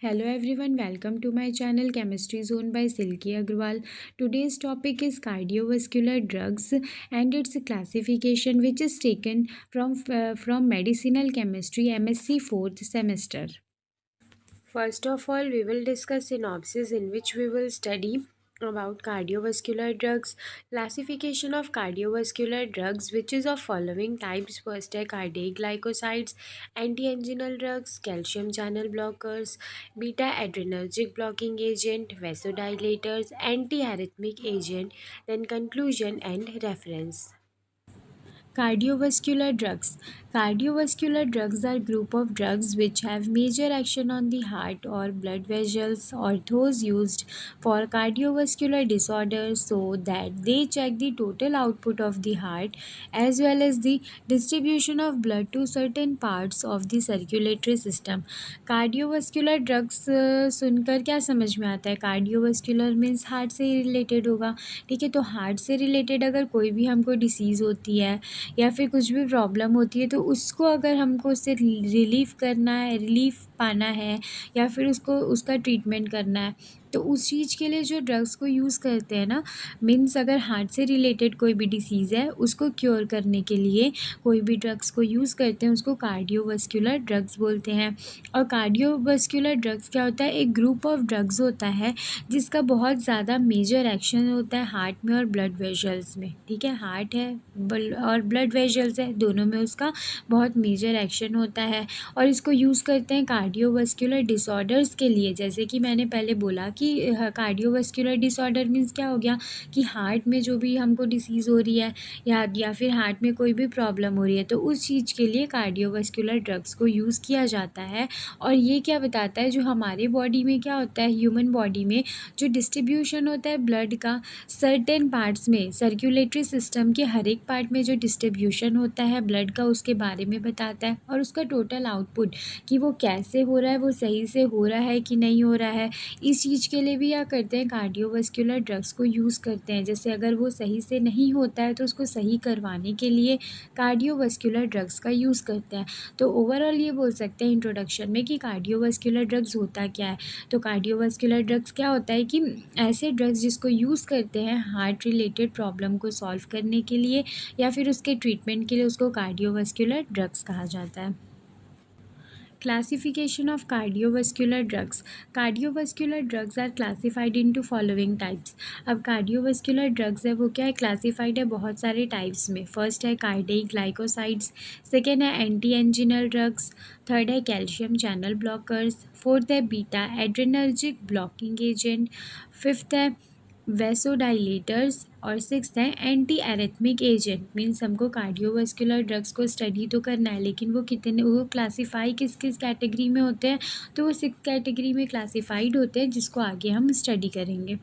Hello everyone, welcome to my channel Chemistry Zone by Silky Agrawal. Today's topic is cardiovascular drugs and its classification, which is taken from Medicinal Chemistry MSc 4th semester. First of all, we will discuss synopsis in which we will study about cardiovascular drugs, classification of cardiovascular drugs, which is of following types. First are cardiac glycosides, anti-anginal drugs, calcium channel blockers, beta adrenergic blocking agent, vasodilators, antiarrhythmic agent, then conclusion and reference. Cardiovascular drugs. Cardiovascular drugs are group of drugs which have major action on the heart or blood vessels or those used for cardiovascular disorders so that they check the total output of the heart as well as the distribution of blood to certain parts of the circulatory system. Cardiovascular drugs सुनकर क्या समझ में आता है? Cardiovascular means heart से ही related होगा, ठीक है। तो हार्ट से रिलेटेड अगर कोई भी हमको डिसीज़ होती है या फिर कुछ भी प्रॉब्लम होती है तो उसको अगर हमको उससे रिलीफ़ करना है, रिलीफ़ पाना है या फिर उसको उसका ट्रीटमेंट करना है तो उस चीज़ के लिए जो ड्रग्स को यूज़ करते हैं ना, मीन्स अगर हार्ट से रिलेटेड कोई भी डिसीज़ है उसको क्योर करने के लिए कोई भी ड्रग्स को यूज़ करते हैं उसको कार्डियोवास्कुलर ड्रग्स बोलते हैं। और कार्डियोवास्कुलर ड्रग्स क्या होता है? एक ग्रुप ऑफ ड्रग्स होता है जिसका बहुत ज़्यादा मेजर एक्शन होता है हार्ट में और ब्लड वेसल्स में, ठीक है। हार्ट है और ब्लड वेसल्स है, दोनों में उसका बहुत मेजर एक्शन होता है और इसको यूज़ करते हैं कार्डियोवास्कुलर डिसऑर्डर्स के लिए। जैसे कि मैंने पहले बोला कि कार्डियोवास्कुलर डिसऑर्डर मीन्स क्या हो गया कि हार्ट में जो भी हमको डिसीज़ हो रही है या फिर हार्ट में कोई भी प्रॉब्लम हो रही है तो उस चीज़ के लिए कार्डियोवास्कुलर ड्रग्स को यूज़ किया जाता है। और ये क्या बताता है, जो हमारे बॉडी में क्या होता है, ह्यूमन बॉडी में जो डिस्ट्रीब्यूशन होता है ब्लड का सर्टेन पार्ट्स में, सर्कुलेटरी सिस्टम के हर एक पार्ट में जो डिस्ट्रीब्यूशन होता है ब्लड का उसके बारे में बताता है और उसका टोटल आउटपुट कि वो कैसे हो रहा है, वो सही से हो रहा है कि नहीं हो रहा है, इस चीज़ के लिए भी क्या करते हैं, कार्डियोवास्कुलर ड्रग्स को यूज़ करते हैं। जैसे अगर वो सही से नहीं होता है तो उसको सही करवाने के लिए कार्डियोवास्कुलर ड्रग्स का यूज़ करते हैं। तो ओवरऑल ये बोल सकते हैं इंट्रोडक्शन में कि कार्डियोवास्कुलर ड्रग्स होता क्या है। तो कार्डियोवास्कुलर ड्रग्स क्या होता है कि ऐसे ड्रग्स जिसको यूज़ करते हैं हार्ट रिलेटेड प्रॉब्लम को सॉल्व करने के लिए या फिर उसके ट्रीटमेंट के लिए, उसको कार्डियोवास्कुलर ड्रग्स कहा जाता है। Classification of cardiovascular drugs. Cardiovascular drugs are classified into following types. अब cardiovascular drugs है वो क्या है, classified है बहुत सारे types में। फर्स्ट है cardiac glycosides, सेकेंड है एंटी एंजिनल ड्रग्स, थर्ड है कैल्शियम चैनल ब्लॉकर्स, फोर्थ है beta adrenergic blocking agent, fifth है वेसोडाइलेटर्स और सिक्स्थ है एंटी एरिथमिक एजेंट। मीन्स हमको कार्डियोवास्कुलर ड्रग्स को स्टडी तो करना है लेकिन वो क्लासीफाई किस किस कैटेगरी में होते हैं, तो वो 6 कैटेगरी में क्लासीफाइड होते हैं जिसको आगे हम स्टडी करेंगे।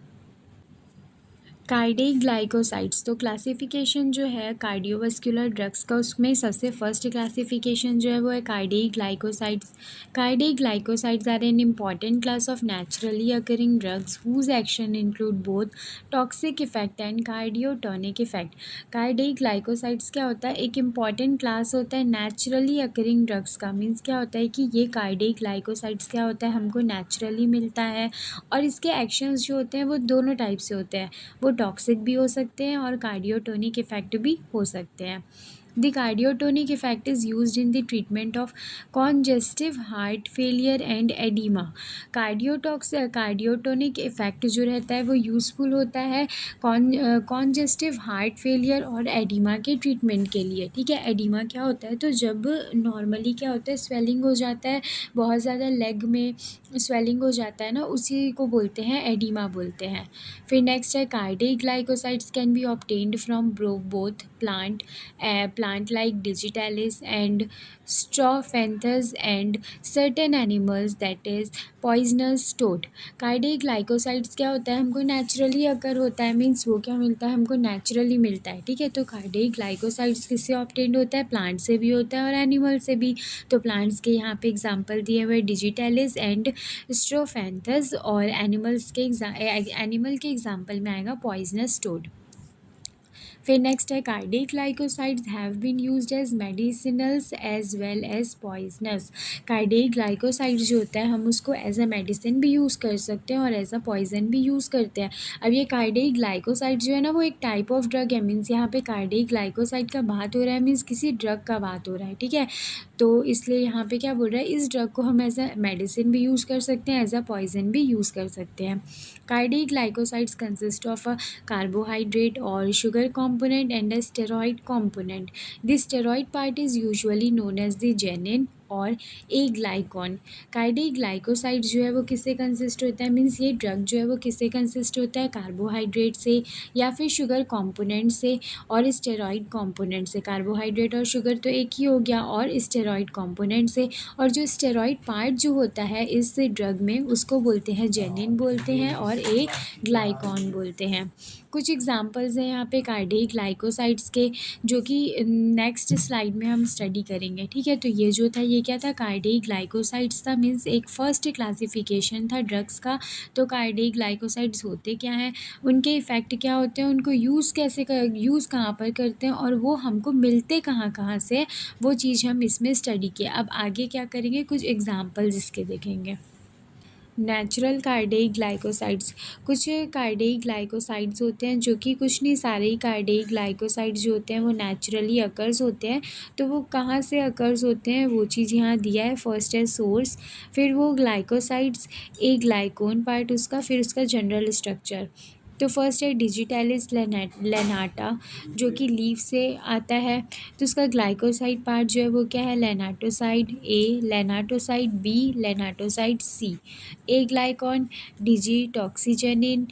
कार्डियक ग्लाइकोसाइड्स, तो क्लासिफिकेशन जो है कार्डियोवास्कुलर ड्रग्स का उसमें सबसे फर्स्ट क्लासिफिकेशन जो है वो है cardiac glycosides. Cardiac glycosides are an important class of naturally occurring drugs whose action include both toxic effect and cardiotonic effect. Cardiac glycosides क्या होता है, एक इम्पॉर्टेंट क्लास होता है नेचुरली अकरिंग ड्रग्स का। मीन्स क्या होता है कि ये कार्डियक ग्लाइकोसाइड्स क्या होता है, हमको नेचुरली मिलता है और इसके एक्शंस जो होते हैं वो दोनों टाइप से होते हैं, वो टॉक्सिक भी हो सकते हैं और कार्डियोटोनिक इफेक्ट भी हो सकते हैं। The cardiotonic effect is used in the treatment of congestive heart failure and edema. Cardiotonic effect जो रहता है वो यूज़फुल होता है कॉन्जेस्टिव हार्ट फेलियर और एडिमा के ट्रीटमेंट के लिए, ठीक है। एडिमा क्या होता है, तो जब नॉर्मली क्या होता है स्वेलिंग हो जाता है, बहुत ज़्यादा लेग में स्वेलिंग हो जाता है ना, उसी को बोलते हैं एडिमा बोलते हैं। फिर नेक्स्ट है cardiac glycosides can be obtained from both plant like digitalis and strophanthus and certain animals that is poisonous toad। Cardiac glycosides क्या होता है, हमको नेचुरली अगर होता है, मीन्स वो क्या मिलता है, हमको नेचुरली मिलता है, ठीक है। तो कार्डियक ग्लाइकोसाइड्स किससे ऑब्टेन्ड होता है, प्लांट से भी होता है और एनिमल से भी। तो प्लांट्स के यहाँ पे एग्जांपल दिए हुए डिजिटेलिस एंड स्ट्रोफैंथस और एनिमल के एग्जांपल में आएगा पॉइजनस टोड। फिर नेक्स्ट है cardiac glycosides have been used as medicinals as well as poisonous. Cardiac glycosides जो होता है हम उसको एज अ मेडिसिन भी यूज़ कर सकते हैं और एज अ पॉइजन भी यूज़ करते हैं। अब ये कार्डियक ग्लाइकोसाइड जो है ना वो एक टाइप ऑफ ड्रग है, मीन्स यहाँ पे कार्डियक ग्लाइकोसाइड का बात हो रहा है, मीन्स किसी ड्रग का बात हो रहा है, ठीक है। तो इसलिए यहाँ पे क्या बोल रहा है, इस ड्रग को हम एज अ मेडिसिन भी यूज़ कर सकते हैं, एज अ पॉइजन भी यूज़ कर सकते हैं। Cardiac glycosides consist of a carbohydrate or sugar component and a steroid component. The steroid part is usually known as the genin और ए ग्लाइकॉन। कार्डियक ग्लाइकोसाइड जो है वो किससे कंसिस्ट होता है, मीन्स ये ड्रग जो है वो किससे कंसिस्ट होता है, कार्बोहाइड्रेट से या फिर शुगर कंपोनेंट से और स्टेरॉइड कंपोनेंट से। कार्बोहाइड्रेट और शुगर तो एक ही हो गया, और स्टेरॉइड कंपोनेंट से। और जो स्टेरॉइड पार्ट जो होता है इस ड्रग में उसको बोलते हैं जेनिन बोलते हैं और ए ग्लाइकॉन बोलते हैं। कुछ एग्जांपल्स हैं यहाँ पे कार्डियक ग्लाइकोसाइड्स के, जो कि नेक्स्ट स्लाइड में हम स्टडी करेंगे, ठीक है। तो ये जो था ये क्या था, कार्डियक ग्लाइकोसाइड्स था, मीन्स एक फर्स्ट क्लासिफिकेशन था ड्रग्स का। तो कार्डियक ग्लाइकोसाइड्स होते क्या हैं, उनके इफ़ेक्ट क्या होते हैं, उनको यूज़ कहाँ पर करते हैं और वो हमको मिलते कहाँ कहाँ से, वो चीज़ हम इसमें स्टडी किया। अब आगे क्या करेंगे, कुछ एग्जाम्पल्स इसके देखेंगे। नेचुरल कार्डियक ग्लाइकोसाइड्स, कुछ कार्डियक ग्लाइकोसाइड्स होते हैं जो कि कुछ नहीं, सारे ही कार्डियक ग्लाइकोसाइड्स जो होते हैं वो नेचुरली अकर्स होते हैं। तो वो कहाँ से अकर्स होते हैं वो चीज़ यहाँ दिया है। फर्स्ट है सोर्स, फिर वो ग्लाइकोसाइड्स, ए ग्लाइकोन पार्ट उसका, फिर उसका जनरल स्ट्रक्चर। तो फर्स्ट है डिजिटैलिस लेनाटा जो कि लीफ से आता है। तो उसका ग्लाइकोसाइड पार्ट जो है वो क्या है, lanatoside A, lanatoside B, lanatoside C. Aglycone digitoxigenin,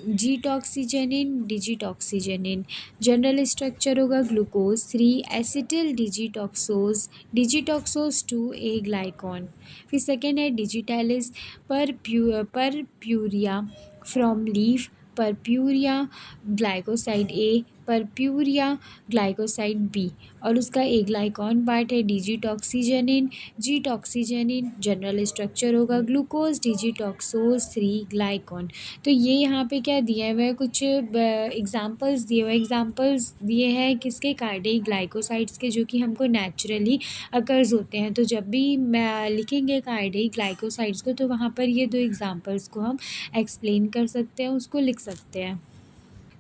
gitoxigenin, digitoxigenin. General structure होगा glucose 3 acetyl digitoxose, digitoxose 2 aglycone. फिर सेकेंड है digitalis purpurea from leaf, purpurea glycoside A, purpurea glycoside B. और उसका ए ग्लाइकॉन पार्ट है digitoxigenin, gitoxigenin. General structure होगा glucose digitoxose 3 glycone. तो ये यहाँ पे क्या दिया हुआ है, कुछ एग्जांपल्स दिए हुए, एग्जांपल्स दिए हैं किसके, कार्डियक ग्लाइकोसाइड्स के, जो कि हमको नेचुरली अकर्स होते हैं। तो जब भी लिखेंगे कार्डियक ग्लाइकोसाइड्स को तो वहाँ पर ये दो एग्जांपल्स को हम एक्सप्लेन कर सकते हैं, उसको लिख सकते हैं।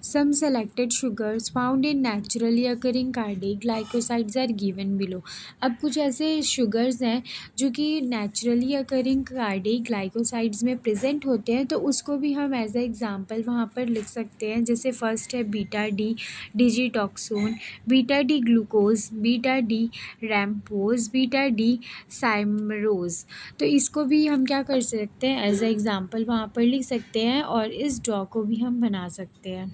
Some selected sugars found in naturally occurring cardiac glycosides are given below. अब कुछ ऐसे शुगर्स हैं जो कि नेचुरली अकरिंग कार्डियक ग्लाइकोसाइड्स में प्रेजेंट होते हैं, तो उसको भी हम एज ए एग्जांपल वहाँ पर लिख सकते हैं। जैसे फर्स्ट है beta D digitoxose, beta D glucose, beta D rhamnose, beta D cymarose. तो इसको भी हम क्या कर सकते हैं, एज ए एग्जांपल वहाँ पर लिख सकते हैं और इस ड्रॉ को भी हम बना सकते हैं।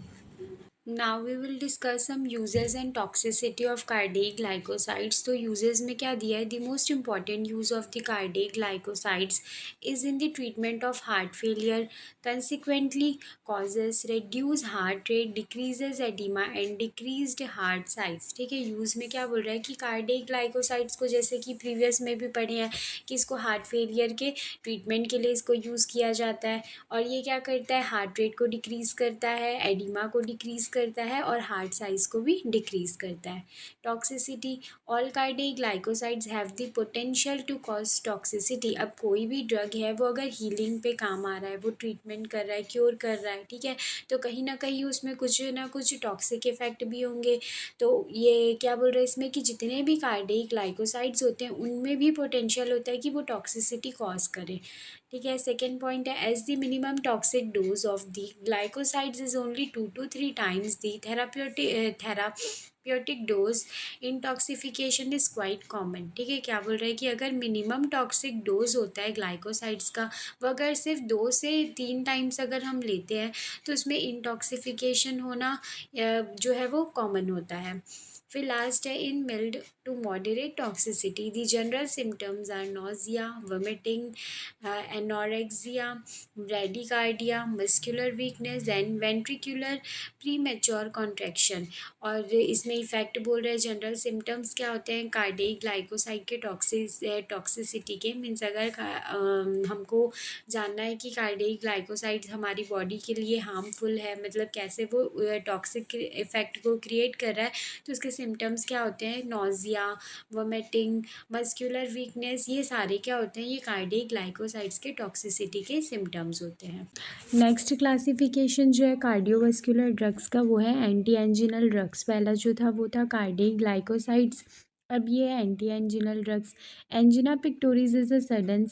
Now we will discuss some uses and toxicity of cardiac glycosides. तो uses में क्या दिया है, the most important use of the cardiac glycosides is in the treatment of heart failure, consequently causes reduced heart rate, decreases edema and decreased heart size। ठीक है, use में क्या बोल रहा है कि कार्डियक ग्लाइकोसाइड्स को, जैसे कि प्रीवियस में भी पढ़े हैं कि इसको हार्ट फेलियर के ट्रीटमेंट के लिए इसको यूज़ किया जाता है। और ये क्या करता है, हार्ट रेट को डिक्रीज़ करता है, एडिमा को डिक्रीज़ करता है और हार्ट साइज़ को भी डिक्रीज़ करता है। Toxicity, all cardiac glycosides have the potential to cause toxicity. अब कोई भी ड्रग है वो अगर हीलिंग पे काम आ रहा है, वो ट्रीटमेंट कर रहा है, क्योर कर रहा है, ठीक है, तो कहीं ना कहीं उसमें कुछ ना कुछ टॉक्सिक इफेक्ट भी होंगे। तो ये क्या बोल रहे हैं इसमें कि जितने भी कार्डियक ग्लाइकोसाइड्स होते हैं उनमें भी पोटेंशियल होता है कि वो टॉक्सिसिटी कॉज करे, ठीक है। सेकेंड पॉइंट है, as the minimum toxic dose of the glycosides is only 2 to 3 times the therapeutic dose, intoxification is quite common. ठीक है, क्या बोल रहे हैं कि अगर मिनिमम टॉक्सिक डोज होता है ग्लाइकोसाइड्स का, वो अगर सिर्फ 2 से 3 टाइम्स अगर हम लेते हैं तो उसमें इंटॉक्सिफिकेशन होना जो है वो कॉमन होता है। फिर लास्ट है in mild to moderate toxicity the general symptoms are nausea, vomiting, anorexia, bradycardia, muscular weakness and ventricular premature contraction. और इसमें इफेक्ट बोल रहे हैं जनरल सिम्टम्स क्या होते हैं कार्डियक ग्लाइकोसाइड के टॉक्सिसिटी के मीन्स अगर हमको जानना है कि कार्डियक ग्लाइकोसाइड हमारी बॉडी के लिए हार्मफुल है मतलब कैसे वो टॉक्सिक इफेक्ट को क्रिएट कर रहा है तो उसके सिम्टम्स क्या होते हैं नोजिया, वोमिटिंग, मस्कुलर वीकनेस, ये सारे क्या होते हैं ये कार्डियक ग्लाइकोसाइड्स के टॉक्सिसिटी के सिम्टम्स होते हैं। नेक्स्ट क्लासिफिकेशन जो है कार्डियोवास्कुलर ड्रग्स का वो है एंटी एंजिनल ड्रग्स। पहला जो था वो था कार्डियक ग्लाइकोसाइड्स, अब ये है anti anginal drugs. Angina pectoris is a sudden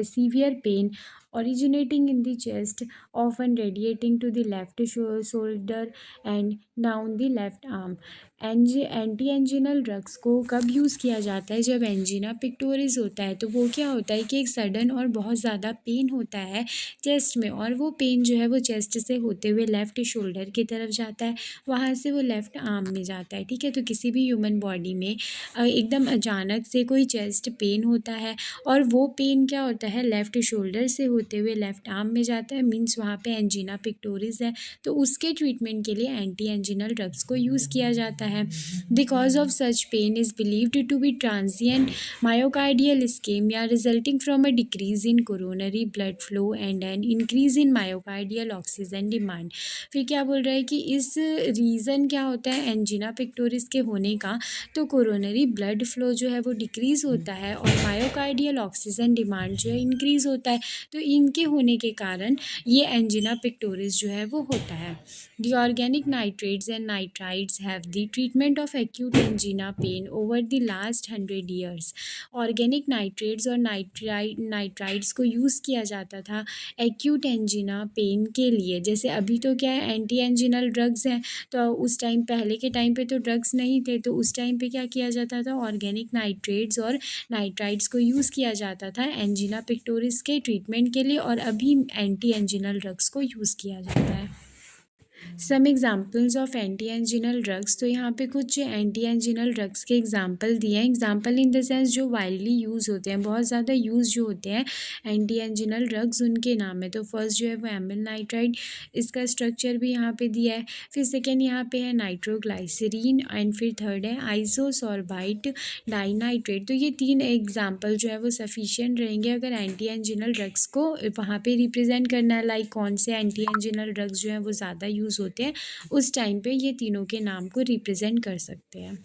severe pain originating in the chest, often radiating to the left shoulder and down the left arm. Anti anginal drugs को कब यूज़ किया जाता है जब angina Pictoris होता है तो वो क्या होता है कि एक सडन और बहुत ज़्यादा पेन होता है चेस्ट में और वो पेन जो है वो चेस्ट से होते हुए लेफ़्ट शोल्डर की तरफ जाता है, वहाँ से वो लेफ़्ट आर्म में जाता है। ठीक है, तो किसी भी ह्यूमन बॉडी में एकदम अचानक से कोई चेस्ट पेन होता है और वो पेन क्या होता है लेफ़्ट शोल्डर से होते हुए लेफ़्ट आर्म में जाता है मीन्स वहाँ पे एंजिना पिक्टोरिस है, तो उसके ट्रीटमेंट के लिए एंटी एंजिनल ड्रग्स को यूज़ किया जाता है। The cause of such pain is believed to be transient myocardial ischemia resulting from a decrease in coronary blood flow and an increase in myocardial oxygen demand. फिर क्या बोल रहा है कि इस रीज़न क्या होता है एंजिना पिक्टोरिस के होने का, तो कोरोनरी ब्लड फ्लो जो है वो डिक्रीज़ होता है और मायोकार्डियल ऑक्सीजन डिमांड जो है इंक्रीज़ होता है, तो इनके होने के कारण ये एंजिना पिक्टोरिस जो है वो होता है। The organic nitrates and nitrites have the treatment of acute angina pain over the last 100 years. Organic nitrates और nitrites को यूज़ किया जाता था एक्यूट एंजिना पेन के लिए। जैसे अभी तो क्या है एंटी एंजिनल ड्रग्स हैं, तो उस टाइम पहले के टाइम पे तो ड्रग्स नहीं थे, तो उस टाइम पे क्या किया जाता था ऑर्गेनिक नाइट्रेट्स और नाइट्राइट्स को यूज़ किया जाता था एंजिना पिक्टोरिस के ट्रीटमेंट के लिए और अभी एंटी एंजिनल ड्रग्स को यूज़ किया जाता है। Some examples of anti anginal drugs, तो यहाँ पे कुछ एंटी एंजिनल ड्रग्स के एग्जाम्पल दिए हैं। एग्जाम्पल इन द सेंस जो वाइडली यूज़ होते हैं, बहुत ज़्यादा यूज़ जो होते हैं एंटी एंजिनल ड्रग्स उनके नाम है। तो फर्स्ट जो है वो एमिल नाइट्राइड, इसका स्ट्रक्चर भी यहाँ पे दिया है। फिर सेकेंड यहाँ पे है नाइट्रोग्लाइसरीन एंड फिर थर्ड है आइसोसॉर्बाइट डाइनाइट्रेट। तो ये तीन एग्जाम्पल जो है वो सफिशिएंट रहेंगे अगर एंटी एंजिनल ड्रग्स को वहाँ पे रिप्रेजेंट करना है, लाइक कौन से एंटी एंजिनल ड्रग्स जो हैं वो ज़्यादा यूज़ होते हैं उस टाइम पे ये तीनों के नाम को रिप्रेजेंट कर सकते हैं।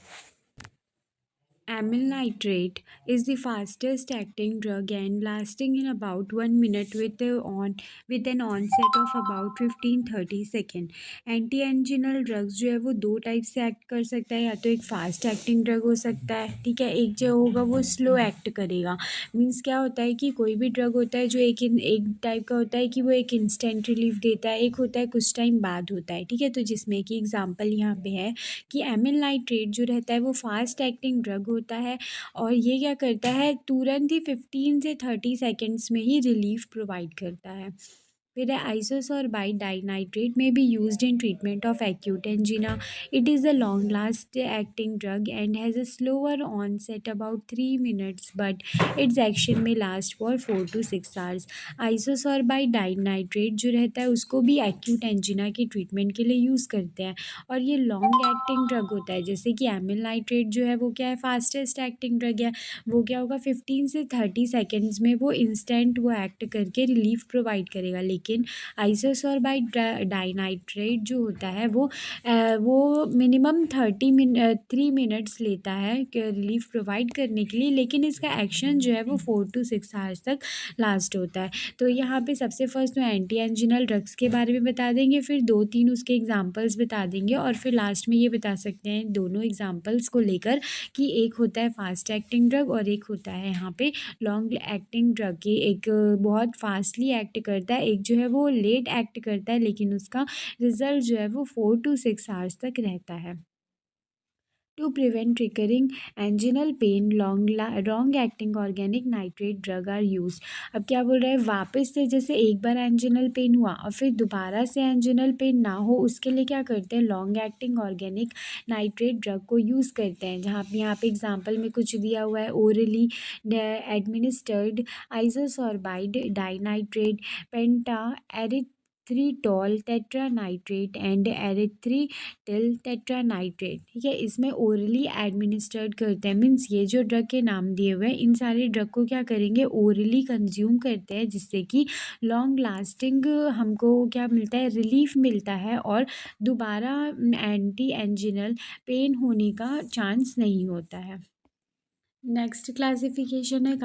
Amyl nitrate is the fastest acting drug and lasting in about 1 minute with an onset of about 15-30 second. Anti anginal drugs जो है वो दो टाइप से एक्ट कर सकता है, या तो एक फास्ट एक्टिंग ड्रग हो सकता है, ठीक है, एक जो होगा वो स्लो एक्ट करेगा। मीन्स क्या होता है कि कोई भी ड्रग होता है जो एक टाइप का होता है कि वो एक इंस्टेंट रिलीफ देता है, एक होता है कुछ टाइम बाद होता है, ठीक है। तो जिसमें कि एग्जाम्पल यहाँ पे है कि एमिल नाइट्रेट जो रहता है वो फास्ट एक्टिंग ड्रग होता है और ये क्या करता है तुरंत ही 15 से 30 सेकेंड्स में ही रिलीफ प्रोवाइड करता है। फिर है isosorbide dinitrate may be used in treatment of acute angina. It is a long last acting drug and has a slower onset about 3 minutes but its action may last for 4 to 6 hours। Isosorbide dinitrate जो रहता है उसको भी acute angina के treatment के लिए use करते हैं और ये लॉन्ग एक्टिंग ड्रग होता है, जैसे कि एमिल नाइट्रेट जो है वो क्या है फास्टेस्ट एक्टिंग ड्रग है, वो क्या होगा 15 से 30 सेकेंड्स में वो इंस्टेंट वो एक्ट करके रिलीफ प्रोवाइड करेगा। लेकिन आइसोसोर्बाइड डाइनाइट्रेट जो होता है वो मिनिमम 3 मिनट्स लेता है रिलीफ प्रोवाइड करने के लिए, लेकिन इसका एक्शन जो है वो 4 to 6 hours तक लास्ट होता है। तो यहाँ पे सबसे फर्स्ट तो एंटी एंजिनल ड्रग्स के बारे में बता देंगे, फिर 2-3 उसके एग्जांपल्स बता देंगे और फिर लास्ट में ये बता सकते हैं दोनों एग्जांपल्स को लेकर कि एक होता है फास्ट एक्टिंग ड्रग और एक होता है यहाँ पे लॉन्ग एक्टिंग ड्रग की। एक बहुत फास्टली एक्ट करता है, एक जो है वो लेट एक्ट करता है लेकिन उसका रिजल्ट जो है वो 4 to 6 hours तक रहता है। To prevent recurring anginal pain, long acting organic nitrate drug are used. अब क्या बोल रहा है, वापस से जैसे एक बार एंजिनल पेन हुआ और फिर दोबारा से एंजिनल पेन ना हो उसके लिए क्या करते हैं, long acting organic nitrate drug को यूज़ करते हैं। जहाँ पे यहाँ पे एग्जांपल में कुछ दिया हुआ है, orally administered isosorbide dinitrate, pentaerythritol tetranitrate and erythrityl tetranitrate. ठीक है, इसमें ओरली एडमिनिस्टर्ड करते हैं, मीन्स ये जो ड्रग के नाम दिए हुए हैं इन सारे ड्रग को क्या करेंगे, ओरली कंज्यूम करते हैं, जिससे कि लॉन्ग लास्टिंग हमको क्या मिलता है, रिलीफ मिलता है और दोबारा एंटी एंजिनल पेन होने का चांस नहीं होता है। नेक्स्ट क्लासिफिकेशन है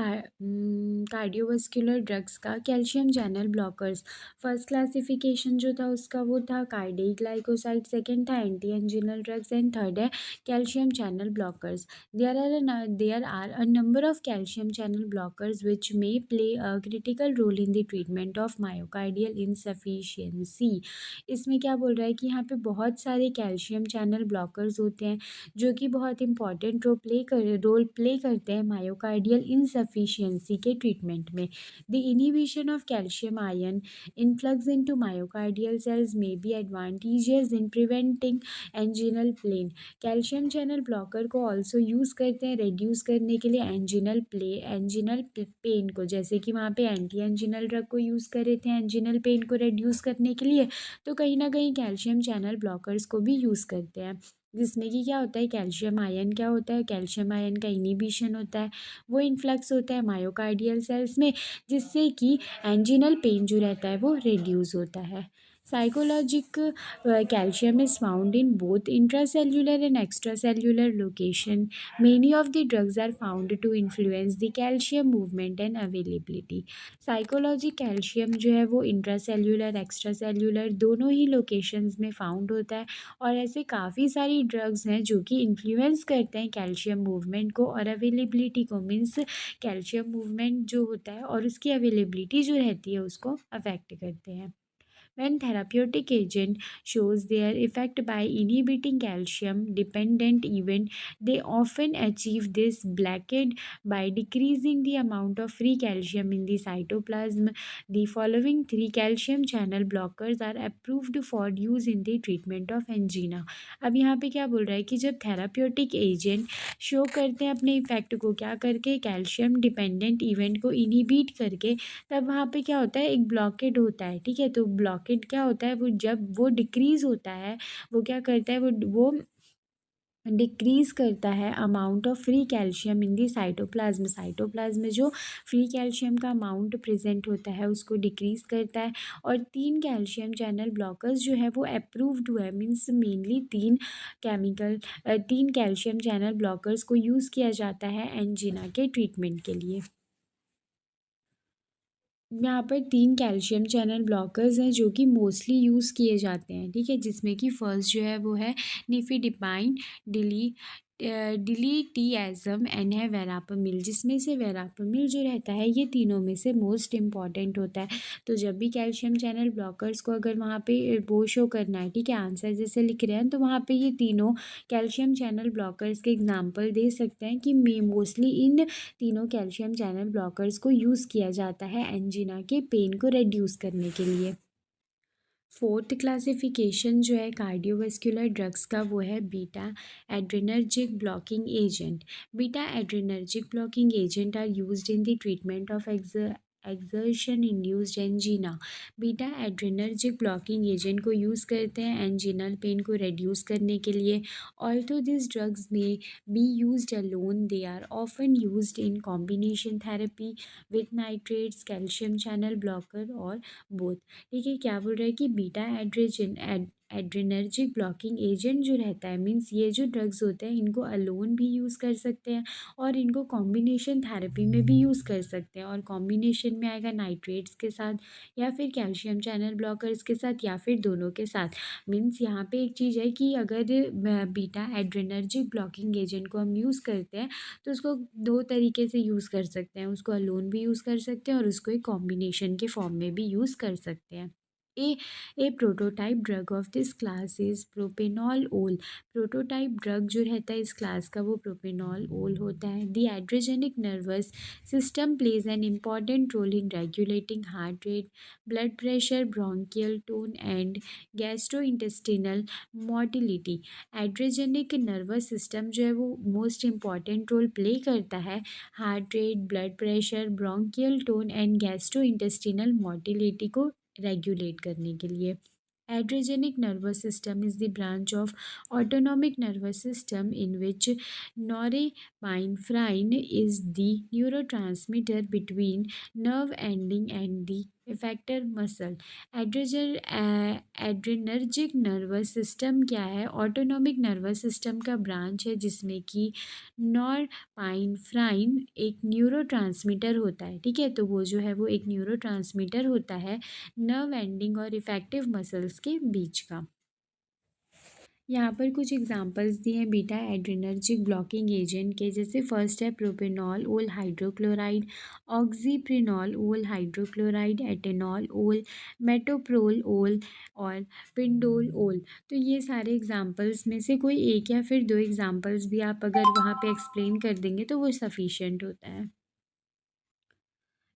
कार्डियोवास्कुलर ड्रग्स का, calcium channel blockers. First classification जो था उसका वो था कार्डिक ग्लाइकोसाइड, सेकंड था anti anginal drugs and third है calcium channel blockers. There are a number of calcium channel blockers which may play a critical role in the treatment of myocardial insufficiency. इसमें क्या बोल रहा है कि यहाँ पे बहुत सारे कैल्शियम चैनल ब्लॉकर्स होते हैं जो कि बहुत इंपॉर्टेंट रोल प्ले करते हैं मायोकार्डियल इनसफिशियंसी के ट्रीटमेंट में। The inhibition of calcium ion influx into myocardial cells may be advantageous in preventing anginal pain. Calcium channel blocker को ऑल्सो यूज़ करते हैं रेड्यूस करने के लिए एंजिनल पेन को, जैसे कि वहाँ पे एंटी एंजिनल ड्रग को यूज़ कर रहे थे एंजिनल पेन को रेड्यूस करने के लिए, तो कहीं ना कहीं कैल्शियम चैनल ब्लॉकर्स को भी यूज़ करते हैं, जिसमें कि क्या होता है, कैल्शियम आयन क्या होता है, कैल्शियम आयन का इनिबिशन होता है, वो इन्फ्लक्स होता है मायोकार्डियल सेल्स में, जिससे कि एंजिनल पेन जो रहता है वो रिड्यूस होता है। Psychologic calcium is found in both intracellular and extracellular location. Many of the drugs are found to influence the calcium movement and availability. Psychologic calcium जो है वो इंट्रासेल्यूलर एक्स्ट्रासेल्यूलर दोनों ही लोकेशंस में फाउंड होता है, और ऐसे काफ़ी सारी ड्रग्स हैं जो कि इन्फ्लुएंस करते हैं कैल्शियम मूवमेंट को और अवेलेबिलिटी को, मीन्स कैल्शियम मूवमेंट जो होता है और उसकी अवेलेबिलिटी जो रहती है उसको अफेक्ट करते हैं। When therapeutic agent shows their effect by inhibiting calcium dependent event, they often achieve this blockade by decreasing the amount of free calcium in the cytoplasm. The following three calcium channel blockers are approved for use in the treatment of angina. अब यहाँ पे क्या बोल रहा है कि जब therapeutic agent show करते हैं अपने इफेक्ट को क्या करके, कैल्शियम डिपेंडेंट इवेंट को इनिबिट करके, तब वहाँ पे क्या होता है, एक ब्लॉकेड होता है। ठीक है, तो ब्लॉकेड क्या होता है, वो जब वो डिक्रीज़ होता है, वो क्या करता है, वो डिक्रीज़ करता है amount of free calcium in the cytoplasm. Cytoplasm में जो फ्री कैल्शियम का अमाउंट प्रेजेंट होता है उसको डिक्रीज़ करता है। और तीन कैल्शियम चैनल ब्लॉकर्स जो है वो अप्रूव्ड हुआ है, मीन्स मेनली तीन कैल्शियम चैनल ब्लॉकर्स को यूज़ किया जाता है एंजिना के ट्रीटमेंट के लिए। यहाँ पर तीन कैल्शियम चैनल ब्लॉकर्स हैं जो कि मोस्टली यूज़ किए जाते हैं। ठीक है, जिसमें कि फर्स्ट जो है वो है निफिडिपाइन, डिली डिलीटियाज़म एंड है वेरापामिल, जिसमें से वेरापामिल जो रहता है ये तीनों में से मोस्ट इम्पॉर्टेंट होता है। तो जब भी कैल्शियम चैनल ब्लॉकर्स को अगर वहाँ पे वो शो करना है, ठीक है, आंसर जैसे लिख रहे हैं, तो वहाँ पे ये तीनों कैल्शियम चैनल ब्लॉकर्स के एग्जाम्पल दे सकते हैं कि मोस्टली इन तीनों कैल्शियम चैनल ब्लॉकर्स को यूज़ किया जाता है एंजिना के पेन को रिड्यूस करने के लिए। फोर्थ क्लासिफिकेशन जो है कार्डियोवास्कुलर ड्रग्स का वो है beta adrenergic blocking agent. Beta adrenergic blocking agent are used in the treatment of exertion induced angina. Beta adrenergic blocking agent को यूज़ करते हैं एंजिनल पेन को रिड्यूस करने के लिए। Although this drugs may be used alone, they are often used in combination therapy with nitrates, calcium channel blocker और both. ठीक है, क्या बोल रहा है कि बीटा एड्रेनर्जिक ब्लॉकिंग एजेंट जो रहता है, मीन्स ये जो ड्रग्स होते हैं इनको अलोन भी यूज़ कर सकते हैं और इनको कॉम्बिनेशन थेरेपी में भी यूज़ कर सकते हैं, और कॉम्बिनेशन में आएगा नाइट्रेट्स के साथ या फिर कैल्शियम चैनल ब्लॉकर्स के साथ या फिर दोनों के साथ। मीन्स यहाँ पे एक चीज़ है कि अगर बीटा एड्रेनर्जिक ब्लॉकिंग एजेंट को हम यूज़ करते हैं तो उसको दो तरीके से यूज़ कर सकते हैं, उसको अलोन भी यूज़ कर सकते हैं और उसको एक कॉम्बिनेशन के फॉर्म में भी यूज़ कर सकते हैं। A, a prototype drug of this class is propanol-ol. Prototype drug जो रहता है इस क्लास का वो प्रोपेनॉल ओल होता है. The adrenergic nervous system plays an important role in regulating heart rate, blood pressure, bronchial tone and gastrointestinal motility. Adrenergic nervous system जो है वो मोस्ट इम्पॉर्टेंट रोल प्ले करता है heart rate, blood pressure, bronchial tone and gastrointestinal motility को regulate करने के लिए. Adrenergic nervous system is the branch of autonomic nervous system in which norepinephrine is the neurotransmitter between nerve ending and the effector muscle. Adrenergic nervous system क्या है? Autonomic nervous system का branch है जिसमें कि नॉरपाइनफ्राइन एक न्यूरोट्रांसमीटर होता है. ठीक है, तो वो जो है वो एक न्यूरोट्रांसमीटर होता है नर्व एंडिंग और इफेक्टिव मसल्स के बीच का. यहाँ पर कुछ एग्जांपल्स दिए हैं बीटा एड्रेनर्जिक ब्लॉकिंग एजेंट के. जैसे फर्स्ट है प्रोपेनॉल ओल हाइड्रोक्लोराइड, ऑक्सीप्रिनॉल ओल हाइड्रोक्लोराइड, एटेनॉल ओल, मेटोप्रोल ओल और पिंडोल ओल. तो ये सारे एग्जांपल्स में से कोई एक या फिर दो एग्जांपल्स भी आप अगर वहाँ पे एक्सप्लेन कर देंगे तो वो सफिशिएंट होता है.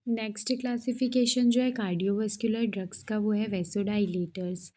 नेक्स्ट क्लासिफिकेशन जो है कार्डियोवास्कुलर ड्रग्स का वो है vasodilators.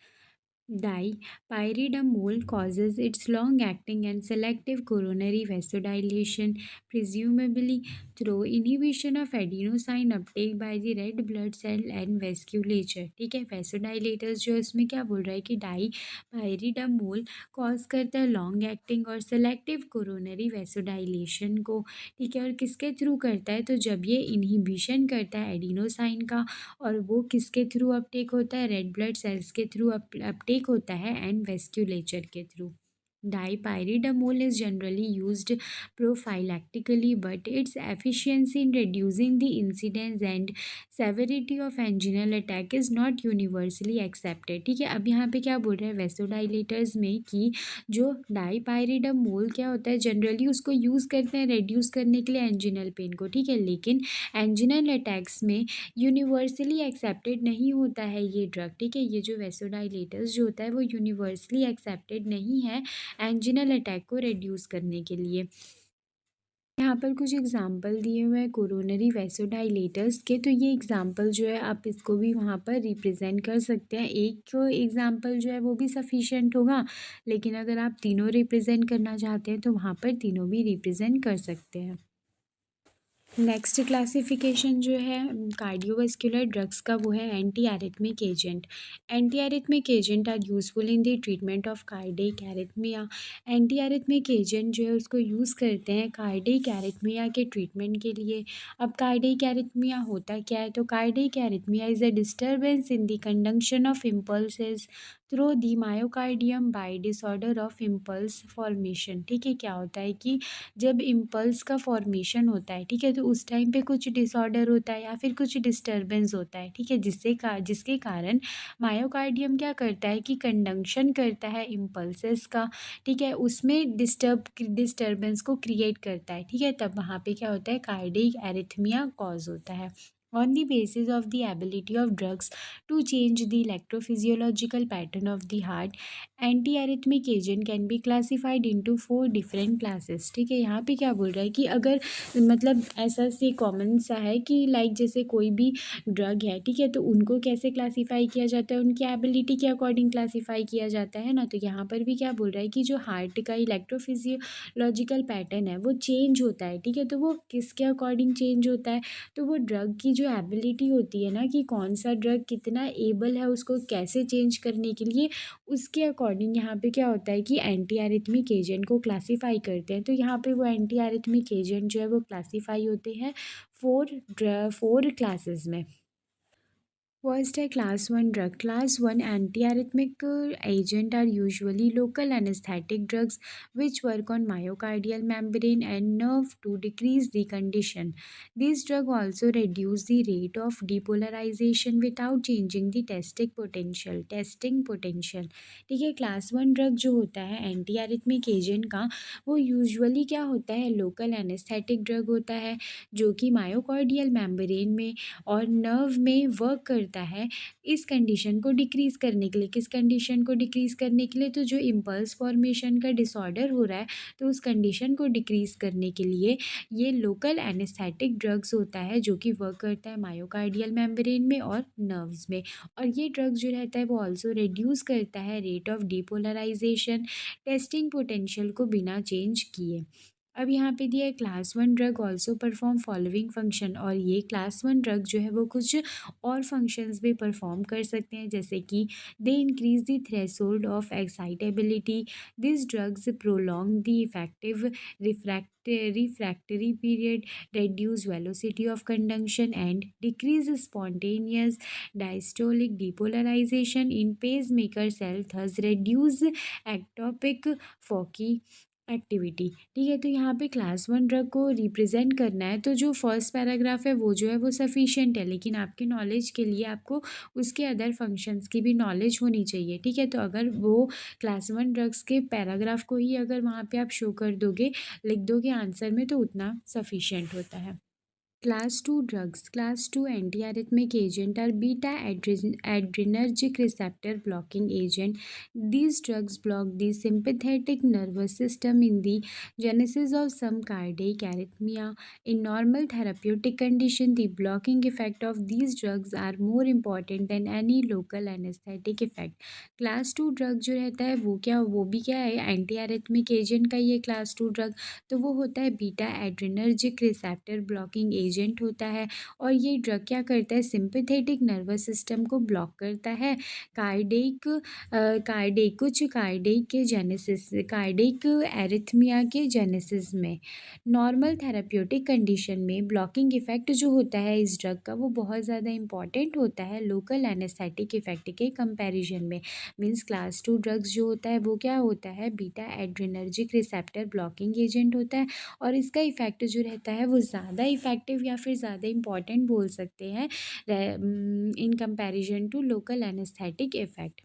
Dipyridamole causes its long-acting and selective coronary vasodilation, presumably through inhibition of adenosine uptake by the red blood cell and vasculature. ठीक है, vasodilators जो है उसमें क्या बोल रहा है कि डाईपायरिडामोल कॉज करता है लॉन्ग एक्टिंग और सेलेक्टिव कोरोनरी वेसोडाइलेशन को. ठीक है, और किसके थ्रू करता है? तो जब ये इनहिबिशन करता है एडिनोसाइन का, और वो किसके थ्रू अपटेक होता है? रेड ब्लड सेल्स के थ्रू अपटेक होता है एंड वेस्क्यूलेचर के through. Dipyridamole is generally used prophylactically, but its efficiency in reducing the incidence and severity of anginal attack is not universally accepted. ठीक है, अब यहाँ पे क्या बोल रहे हैं वेसोडाइलेटर्स में कि जो डाईपायरिडामोल क्या होता है, जनरली उसको यूज़ करते हैं रेड्यूस करने के लिए एंजिनल पेन को. ठीक है, लेकिन एंजिनल अटैक्स में यूनिवर्सली एक्सेप्टेड नहीं होता है ये ड्रग. ठीक है, ये जो वेसोडाइलेटर्स जो होता है वो यूनिवर्सली एक्सेप्टेड नहीं है एंजिनल अटैक को रिड्यूस करने के लिए. यहाँ पर कुछ एग्जाम्पल दिए हुए हैं कोरोनरी वेसोडाइलेटर्स के. तो ये एग्जाम्पल जो है आप इसको भी वहाँ पर रिप्रेजेंट कर सकते हैं. एक एग्जाम्पल जो है वो भी सफिशिएंट होगा, लेकिन अगर आप तीनों रिप्रेजेंट करना चाहते हैं तो वहाँ पर तीनों भी रिप्रेजेंट कर सकते हैं. नेक्स्ट क्लासिफिकेशन जो है कार्डियोवास्कुलर ड्रग्स का वो है anti arrhythmic agent. Anti arrhythmic agent are useful in the treatment of cardiac arrhythmia. Anti arrhythmic agent जो है उसको यूज़ करते हैं कार्डियक एरिथमिया के ट्रीटमेंट के लिए. अब कार्डियक एरिथमिया होता क्या है? तो cardiac arrhythmia is a disturbance in the conduction of impulses through the myocardium by disorder of impulse formation. ठीक है, क्या होता है कि जब इम्पल्स का फॉर्मेशन होता है, ठीक है, तो उस टाइम पे कुछ डिसऑर्डर होता है या फिर कुछ डिस्टर्बेंस होता है. ठीक है, जिसके कारण मायोकार्डियम क्या करता है कि कंडक्शन करता है इम्पल्सेस का. ठीक है, उसमें डिस्टर्बेंस को क्रिएट करता है. ठीक है, तब वहाँ पे क्या होता है? कार्डियक एरिथमिया कॉज होता है. On the basis of the ability of drugs to change the electrophysiological pattern of the heart, antiarrhythmic agent can be classified into 4 different classes. ठीक है, यहाँ पे क्या बोल रहा है कि अगर मतलब ऐसा से कॉमन सा है कि लाइक जैसे कोई भी ड्रग है, ठीक है, तो उनको कैसे क्लासीफाई किया जाता है? उनकी एबिलिटी के अकॉर्डिंग क्लासीफाई किया जाता है ना. तो यहाँ पर भी क्या बोल रहा है कि जो हार्ट का इलेक्ट्रोफिजियोलॉजिकल पैटर्न है वो चेंज होता है. ठीक है, तो वो किसके अकॉर्डिंग चेंज होता है? तो वो ड्रग की जो एबिलिटी होती है ना कि कौन सा ड्रग कितना एबल है उसको कैसे चेंज करने के लिए, उसके अकॉर्डिंग यहाँ पे क्या होता है कि एंटी एरिथमिक एजेंट को क्लासीफाई करते हैं. तो यहाँ पे वो एंटी एरिथमिक एजेंट जो है वो क्लासीफाई होते हैं फोर क्लासेस में. फर्स्ट है class one drug. Class one anti arrhythmic agent are usually local anaesthetic drugs which work on myocardial membrane and nerve to decrease the condition. This drug also reduce the rate of depolarization without changing the testing potential. ठीक है, class one drug जो होता है anti arrhythmic agent का वो usually क्या होता है? लोकल एनेस्थेटिक ड्रग होता है जो कि मायोकार्डियल मेम्ब्रेन में और नर्व में वर्क करता करता है इस कंडीशन को डिक्रीज़ करने के लिए। किस कंडीशन को डिक्रीज़ करने के लिए? तो जो इम्पल्स फॉर्मेशन का डिसऑर्डर हो रहा है, तो उस कंडीशन को डिक्रीज़ करने के लिए ये लोकल एनेस्थेटिक ड्रग्स होता है जो कि वर्क करता है मायोकार्डियल मेम्ब्रेन में और नर्व्स में। और ये ड्रग जो रहता है वो ऑल्सो रिड्यूस करता है rate of depolarization, testing potential को बिना चेंज किए। अब यहाँ पे दिया है class 1 drug also perform following function, और ये क्लास 1 ड्रग जो है वो कुछ और फंक्शंस भी परफॉर्म कर सकते हैं, जैसे कि they increase the threshold of excitability, this drugs prolong the effective refractory period, reduce velocity of conduction and decrease spontaneous diastolic depolarization in pacemaker cell, thus reduce ectopic Foci activity. ठीक है, तो यहाँ पे क्लास 1 ड्रग को represent करना है, तो जो फर्स्ट पैराग्राफ है वो जो है वो सफिशिएंट है, लेकिन आपके नॉलेज के लिए आपको उसके अदर फंक्शंस की भी नॉलेज होनी चाहिए। ठीक है, तो अगर वो क्लास 1 ड्रग्स के पैराग्राफ को ही अगर वहाँ पे आप शो कर दोगे, लिख दोगे आंसर में, तो उतना सफिशिएंट होता है। Class 2 drugs. Class 2 antiarrhythmic agent are beta adrenergic receptor blocking agent. These drugs block the sympathetic nervous system in the genesis of some cardiac arrhythmia. In normal therapeutic condition, the blocking effect of these drugs are more important than any local anesthetic effect. Class 2 drug जो रहता है वो भी क्या है, anti arrhythmic agent का ये class 2 drug, तो वो होता है beta adrenergic receptor blocking agent होता है। और ये ड्रग क्या करता है, सिंपैथेटिक नर्वस सिस्टम को ब्लॉक करता है कार्डिक एरिथमिया के जेनेसिस में। नॉर्मल थेराप्यूटिक कंडीशन में ब्लॉकिंग इफेक्ट जो होता है इस ड्रग का वो बहुत ज़्यादा इंपॉर्टेंट होता है लोकल एनेस्थेटिक इफेक्ट के कंपैरिजन में। मीन्स क्लास 2 ड्रग्स जो होता है वो क्या होता है, beta adrenergic receptor blocking agent होता है, और इसका इफेक्ट जो रहता है वो ज़्यादा इफेक्टिव या फिर ज़्यादा इंपॉर्टेंट बोल सकते हैं in comparison to local anaesthetic effect.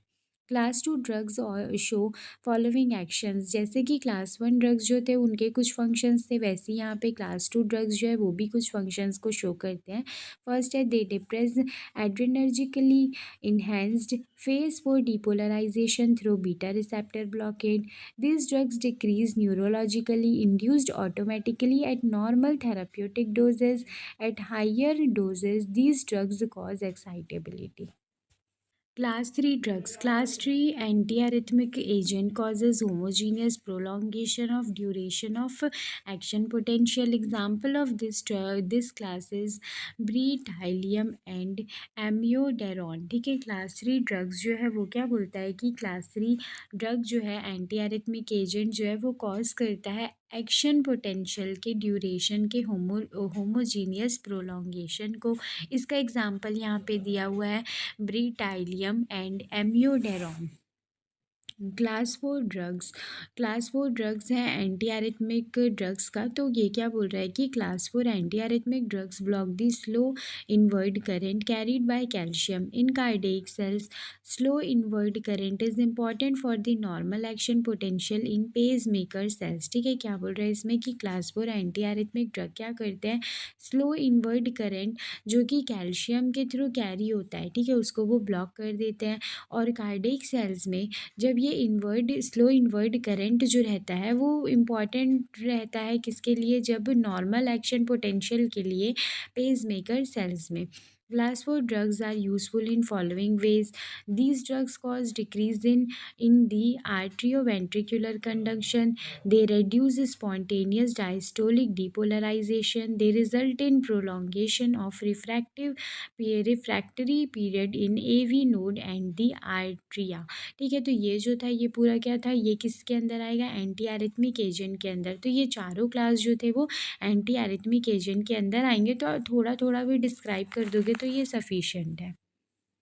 Class 2 drugs और शो फॉलोइंग एक्शंस, जैसे कि क्लास 1 ड्रग्स जो थे उनके कुछ फंक्शंस थे, वैसे ही यहाँ पे क्लास 2 ड्रग्स जो है वो भी कुछ फंक्शंस को शो करते हैं। फर्स्ट है, दे depress एड्रेनर्जिकली enhanced phase for depolarization through beta receptor blockade. These drugs decrease neurologically induced automatically at normal therapeutic doses. At higher doses, these drugs cause excitability. Class 3 drugs. Class 3 antiarrhythmic agent causes homogeneous prolongation of duration of action potential. Example of this class is bretylium and amiodarone. ठीक है, class 3 drugs जो है वो क्या बोलता है कि class 3 drug जो है एंटीआरिथमिक एजेंट जो है वो कॉज करता है एक्शन पोटेंशियल के ड्यूरेशन के होमोजीनियस प्रोलॉन्गेशन को। इसका एग्जाम्पल यहाँ पे दिया हुआ है bretylium and amiodarone. Class 4 drugs हैं एंटी एरिथमिक ड्रग्स का, तो ये क्या बोल रहा है कि class 4 anti arrhythmic drugs block the slow inward current carried by calcium in cardiac cells. Slow inward current is important for the normal action potential in pacemaker cells. ठीक है, क्या बोल रहा है इसमें कि क्लास 4 एंटी एरिथमिक ड्रग क्या करते हैं, स्लो इनवर्ड करंट जो कि कैल्शियम के थ्रू कैरी होता है, ठीक है, उसको वो ब्लॉक कर देते हैं। और कार्डियक सेल्स में जब ये स्लो इनवर्ड करंट जो रहता है वो इम्पॉर्टेंट रहता है किसके लिए, जब नॉर्मल एक्शन पोटेंशियल के लिए पेस मेकर सेल्स में। Class 4 drugs are useful in following ways. These drugs cause decrease in the arterioventricular conduction. They reduce spontaneous diastolic depolarization. They result in prolongation of refractory period in AV node and the arteria. ठीक है, तो ये जो था ये पूरा क्या था, ये किसके अंदर आएगा, एंटी एरिथमिक एजेंट के अंदर। तो ये चारों क्लास जो थे वो एंटी एरिथमिक एजेंट के अंदर आएंगे, तो थोड़ा थोड़ा भी डिस्क्राइब कर दोगे तो ये सफिशिएंट है।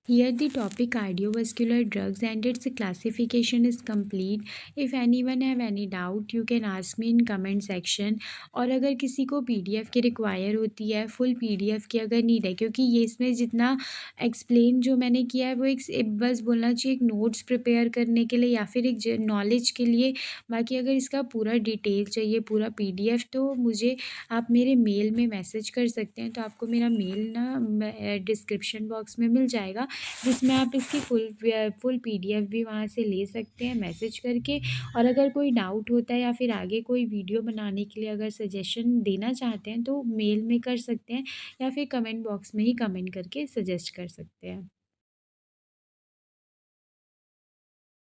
Here the topic cardiovascular drugs and its classification is complete. If anyone have any doubt you can ask me in comment section. और अगर किसी को पीडीएफ की रिक्वायर होती है, फुल पीडीएफ की अगर नीड है, क्योंकि ये इसमें जितना एक्सप्लेन जो मैंने किया है वो एक बस बोलना चाहिए एक नोट्स प्रिपेयर करने के लिए या फिर एक नॉलेज के लिए। बाकी अगर इसका पूरा डिटेल चाहिए, पूरा पीडीएफ, तो मुझे आप मेरे मेल में मैसेज कर सकते हैं। तो आपको मेरा मेल ना डिस्क्रिप्शन बॉक्स में मिल जाएगा, जिसमें आप इसकी फुल पीडीएफ भी वहाँ से ले सकते हैं मैसेज करके। और अगर कोई डाउट होता है या फिर आगे कोई वीडियो बनाने के लिए अगर सजेशन देना चाहते हैं तो मेल में कर सकते हैं या फिर कमेंट बॉक्स में ही कमेंट करके सजेस्ट कर सकते हैं।